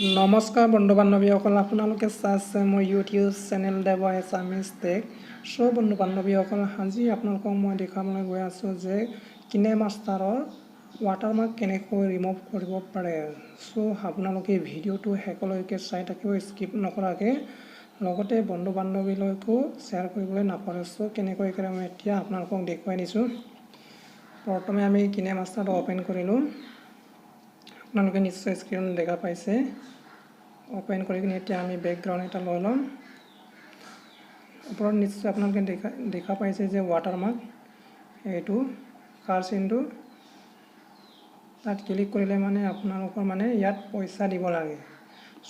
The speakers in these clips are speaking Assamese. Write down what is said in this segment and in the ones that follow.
নমস্কাৰ বন্ধু বান্ধৱীসকল, আপোনালোকে চাইছে মোৰ ইউটিউব চেনেল দেৱ এছামিজ টেক। চ' বন্ধু বান্ধৱীসকল, আজি আপোনালোকক মই দেখাবলৈ গৈ আছোঁ যে কিনেমাষ্টাৰৰ ৱাটাৰমাৰ্ক কেনেকৈ ৰিমুভ কৰিব পাৰে। চ' আপোনালোকে ভিডিঅ'টো শেষলৈকে চাই থাকিব, স্কিপ নকৰাকৈ, লগতে বন্ধু বান্ধৱীলৈকো শ্বেয়াৰ কৰিবলৈ নাপাহৰে। চ' কেনেকৈ কৰে মই এতিয়া আপোনালোকক দেখুৱাই দিছোঁ। প্ৰথমে আমি কিনেমাষ্টাৰটো অ'পেন কৰিলোঁ। আপোনালোকে নিশ্চয় স্ক্ৰীনত দেখা পাইছে। অ'পেন কৰি কিনে এতিয়া আমি বেকগ্ৰাউণ্ড এটা লৈ ল'ম। ওপৰত নিশ্চয় আপোনালোকে দেখা পাইছে যে ৱাটাৰমাৰ্ক, এইটো কাৰ চিনটো তাত ক্লিক কৰিলে আপোনালোকৰ ইয়াত পইচা দিব লাগে।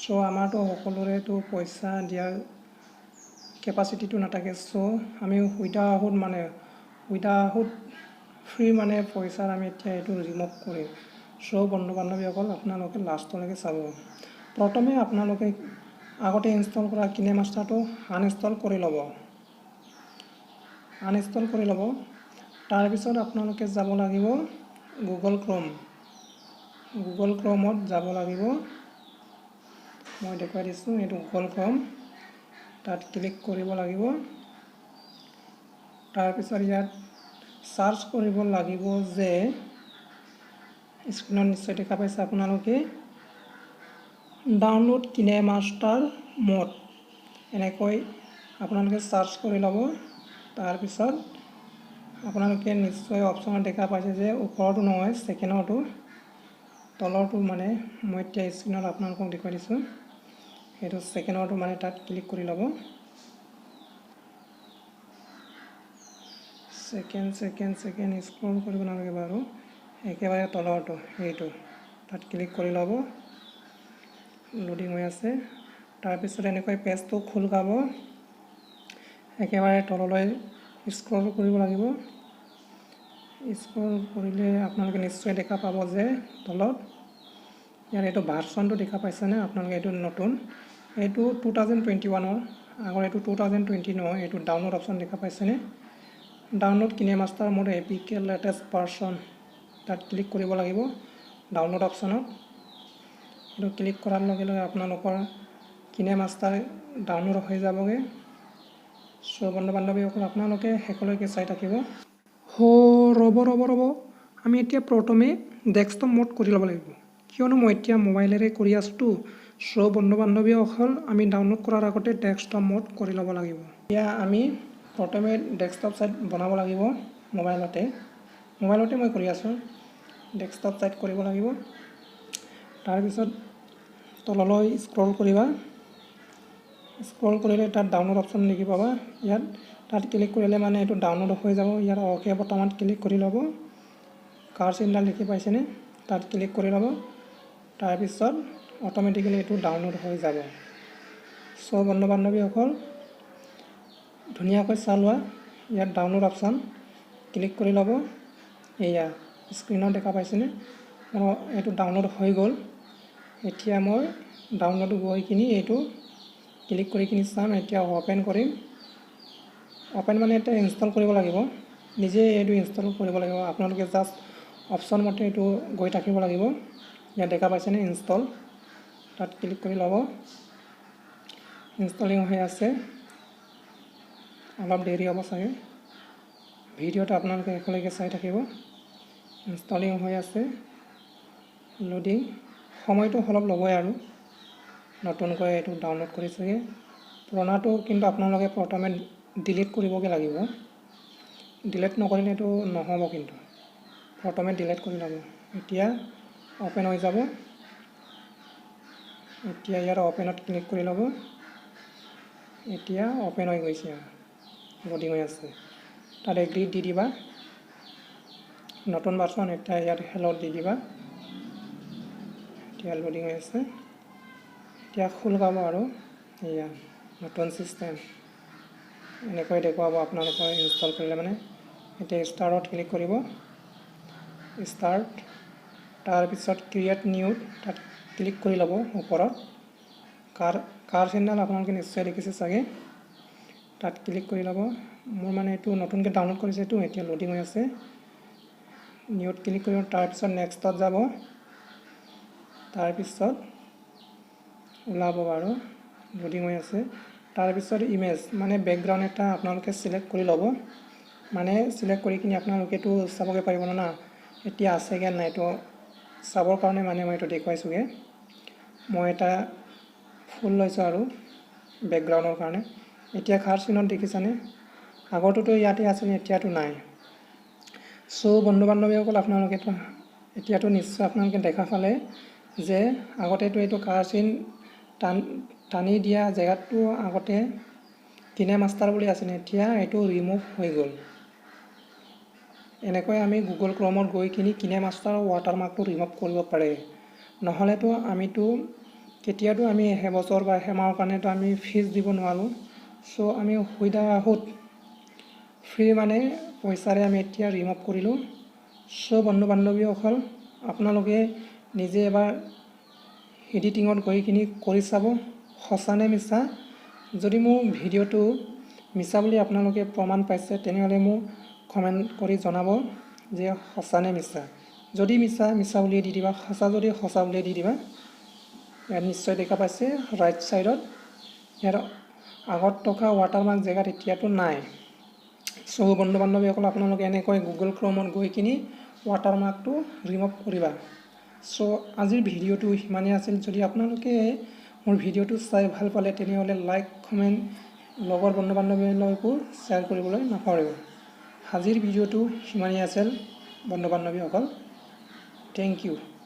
চ' আমাৰতো সকলোৰেতো পইচা দিয়াৰ কেপাচিটিটো নাথাকে। চ' আমি উইদাউট ফ্ৰী পইচাৰ আমি এতিয়া এইটো ৰিমুভ কৰিম। চ' বন্ধু বান্ধৱীসকল, আপোনালোকে লাষ্টলৈকে চাব। প্ৰথমে আপোনালোকে আগতে ইনষ্টল কৰা কিনেমাষ্টাৰটো আনইনষ্টল কৰি ল'ব। তাৰপিছত আপোনালোকে যাব লাগিব গুগল ক্ৰমত যাব লাগিব। মই দেখুৱাই দিছোঁ, এইটো গুগল ক্ৰম, তাত ক্লিক কৰিব লাগিব। তাৰপিছত ইয়াত চাৰ্চ কৰিব লাগিব যে, স্ক্ৰীনত নিশ্চয় দেখা পাইছে আপোনালোকে, ডাউনলোড কিনেমাষ্টাৰ মোড, এনেকৈ আপোনালোকে চাৰ্চ কৰি ল'ব। তাৰপিছত আপোনালোকে নিশ্চয় অপশ্যনত দেখা পাইছে যে ওপৰতো নহয়, ছেকেণ্ডৰটো তলৰটো মই এতিয়া স্ক্ৰীনত আপোনালোকক দেখুৱাই দিছোঁ। সেইটো ছেকেণ্ডৰটো তাত ক্লিক কৰি ল'ব। ছেকেণ্ড স্ক্ৰল কৰিব নালাগে বাৰু, একেবাৰে তলৰটো সেইটো তাত ক্লিক কৰি ল'ব। লোডিং হৈ আছে। তাৰপিছত এনেকৈ পেজটো খোল খাব। একেবাৰে তললৈ স্ক্ৰল কৰিব লাগিব। স্ক্ৰল কৰিলে আপোনালোকে নিশ্চয় দেখা পাব যে তলত ইয়াৰ এইটো ভাৰ্চনটো দেখা পাইছেনে আপোনালোকে, এইটো নতুন, এইটো 2021, আগৰ এইটো 2020 নহয়, এইটো ডাউনলোড অপশ্যন দেখা পাইছেনে। Download KineMaster mod APK latest version, তাত ক্লিক কৰিব লাগিব ডাউনলোড অপশ্যনত। এইটো ক্লিক কৰাৰ লগে লগে আপোনালোকৰ কিনেমাষ্টাৰ ডাউনলোড হৈ যাবগৈ। চ' বন্ধু বান্ধৱীসকল, আপোনালোকে শেষলৈকে চাই থাকিব। ৰ'ব, আমি এতিয়া প্ৰথমে ডেস্কটপ মোড কৰি ল'ব লাগিব, কিয়নো মই এতিয়া মোবাইলেৰে কৰি আছোঁতো। চ' বন্ধু বান্ধৱীসকল, আমি ডাউনলোড কৰাৰ আগতে ডেস্কটপ মোড কৰি ল'ব লাগিব। এতিয়া আমি প্ৰথমে ডেস্কটপ ছাইট বনাব লাগিব। মোবাইলতে মই কৰি আছোঁ। ডেস্কটপ ছাইট কৰিব লাগিব। তাৰপিছত তললৈ স্ক্ৰল কৰিবা। স্ক্ৰল কৰিলে তাত ডাউনলোড অপশ্যন দেখি পাবা। তাত ক্লিক কৰিলে এইটো ডাউনলোড হৈ যাব। ইয়াত অ'কে বটনত ক্লিক কৰি ল'ব। কাৰ চিনডাল দেখি পাইছেনে, তাত ক্লিক কৰি ল'ব। তাৰপিছত অট'মেটিকেলি এইটো ডাউনলোড হৈ যাব। চ' বন্ধু বান্ধৱীসকল, ধুনীয়াকৈ চাই লোৱা। ইয়াত ডাউনলোড অপশ্যন ক্লিক কৰি ল'ব। এয়া স্ক্ৰীনত দেখা পাইছেনে, এইটো ডাউনলোড হৈ গ'ল। এতিয়া মই ডাউনলোড গৈ কিনি এইটো ক্লিক কৰি কিনি চাম। এতিয়া অ'পেন কৰিম। অ'পেন এতিয়া ইনষ্টল কৰিব লাগিব, নিজে এইটো ইনষ্টল কৰিব লাগিব। আপোনালোকে জাষ্ট অপশ্যন মতে এইটো গৈ থাকিব লাগিব। ইয়াত দেখা পাইছেনে ইনষ্টল, তাত ক্লিক কৰি ল'ব। ইনষ্টলিং হৈ আছে, অলপ দেৰি হ'ব চাগে। ভিডিঅ'টো আপোনালোকে শেষলৈকে চাই থাকিব। ইনষ্টলিং হৈ আছে, লোডিং, সময়টো অলপ ল'বই আৰু। নতুনকৈ এইটো ডাউনলোড কৰিছেগৈ। পুৰণাটো কিন্তু আপোনালোকে প্ৰথমে ডিলিট কৰিবগৈ লাগিব। ডিলিট নকৰিলে এইটো নহ'ব, কিন্তু প্ৰথমে ডিলিট কৰি ল'ব। এতিয়া অ'পেন হৈ যাব। এতিয়া ইয়াৰ অ'পেনত ক্লিক কৰি ল'ব। এতিয়া অ'পেন হৈ গৈছে, লোডিং হৈ আছে। তাত এগ্ৰি দি দিবা, নতুন ভাৰ্চন। এতিয়া ইয়াত হেল্ল' দি দিবা। এতিয়া লোডিং হৈ আছে। এতিয়া খোল খাব আৰু এয়া নতুন ছিষ্টেম এনেকৈ দেখুৱাব আপোনালোকৰ ইনষ্টল কৰিলে। এতিয়া ষ্টাৰ্টত ক্লিক কৰিব, ষ্টাৰ্ট। তাৰপিছত ক্ৰিয়েট নিউ, তাত ক্লিক কৰি ল'ব। ওপৰত কাৰ চিনডাল আপোনালোকে নিশ্চয় দেখিছে চাগে, তাত ক্লিক কৰি ল'ব। মোৰ এইটো নতুনকৈ ডাউনলোড কৰিছে, এইটো এতিয়া লোডিং হৈ আছে। নিউত ক্লিক কৰিব। তাৰপিছত নেক্সটত যাব। তাৰপিছত ওলাব বাৰু লোডিং হৈ আছে তাৰপিছত ইমেজ মানে বেকগ্ৰাউণ্ড এটা আপোনালোকে চিলেক্ট কৰি ল'ব মানে চিলেক্ট কৰি কিনি আপোনালোকেতো চাবগৈ পাৰিব না এতিয়া আছেগৈ নাই এইটো চাবৰ কাৰণে মানে মই এইটো দেখুৱাইছোঁগৈ মই এটা ফুল লৈছোঁ আৰু বেকগ্ৰাউণ্ডৰ কাৰণে এতিয়া খাৰ চিনত দেখিছানে আগৰটোতো ইয়াতে আছিলে এতিয়াতো নাই চ' বন্ধু বান্ধৱীসকল আপোনালোকেতো এতিয়াতো নিশ্চয় আপোনালোকে দেখা পালে যে আগতেতো এইটো কাৰ চিন টানি দিয়া জেগাটো আগতে কিনেমাষ্টাৰ বুলি আছিলে এতিয়া এইটো ৰিমুভ হৈ গ'ল এনেকৈ আমি গুগল ক্ৰমত গৈ কিনি কিনেমাষ্টাৰ ৱাটাৰমাৰ্কটো ৰিমুভ কৰিব পাৰে নহ'লেতো আমিতো কেতিয়াতো আমি এবছৰ বা এমাহৰ কাৰণেতো আমি ফিজ দিব নোৱাৰোঁ চ' আমি উইদাউট ফ্ৰী মানে পইচাৰে আমি এতিয়া ৰিমুভ কৰিলোঁ চ' বন্ধু বান্ধৱীসকল আপোনালোকে নিজে এবাৰ এডিটিঙত গৈ কিনি কৰি চাব সঁচা নে মিছা যদি মোৰ ভিডিঅ'টো মিছা বুলি আপোনালোকে প্ৰমাণ পাইছে তেনেহ'লে মোক কমেণ্ট কৰি জনাব যে সঁচা নে মিছা যদি মিছা মিছা বুলিয়ে দি দিবা সঁচা যদি সঁচা বুলিয়ে দি দিবা ইয়াত নিশ্চয় দেখা পাইছে ৰাইট ছাইডত ইয়াৰ আগত থকা ৱাটাৰমাৰ্ক জেগাত এতিয়াতো নাই চ' বন্ধু বান্ধৱীসকল আপোনালোকে এনেকৈ গুগল ক্ৰমত গৈ কিনি ৱাটাৰমাৰ্কটো ৰিমুভ কৰিবা চ' আজিৰ ভিডিঅ'টো সিমানেই আছিল যদি আপোনালোকে মোৰ ভিডিঅ'টো চাই ভাল পালে তেনেহ'লে লাইক কমেণ্ট লগৰ বন্ধু বান্ধৱীলৈকো শ্বেয়াৰ কৰিবলৈ নাপাহৰিব আজিৰ ভিডিঅ'টো সিমানেই আছিল বন্ধু বান্ধৱীসকল থেংক ইউ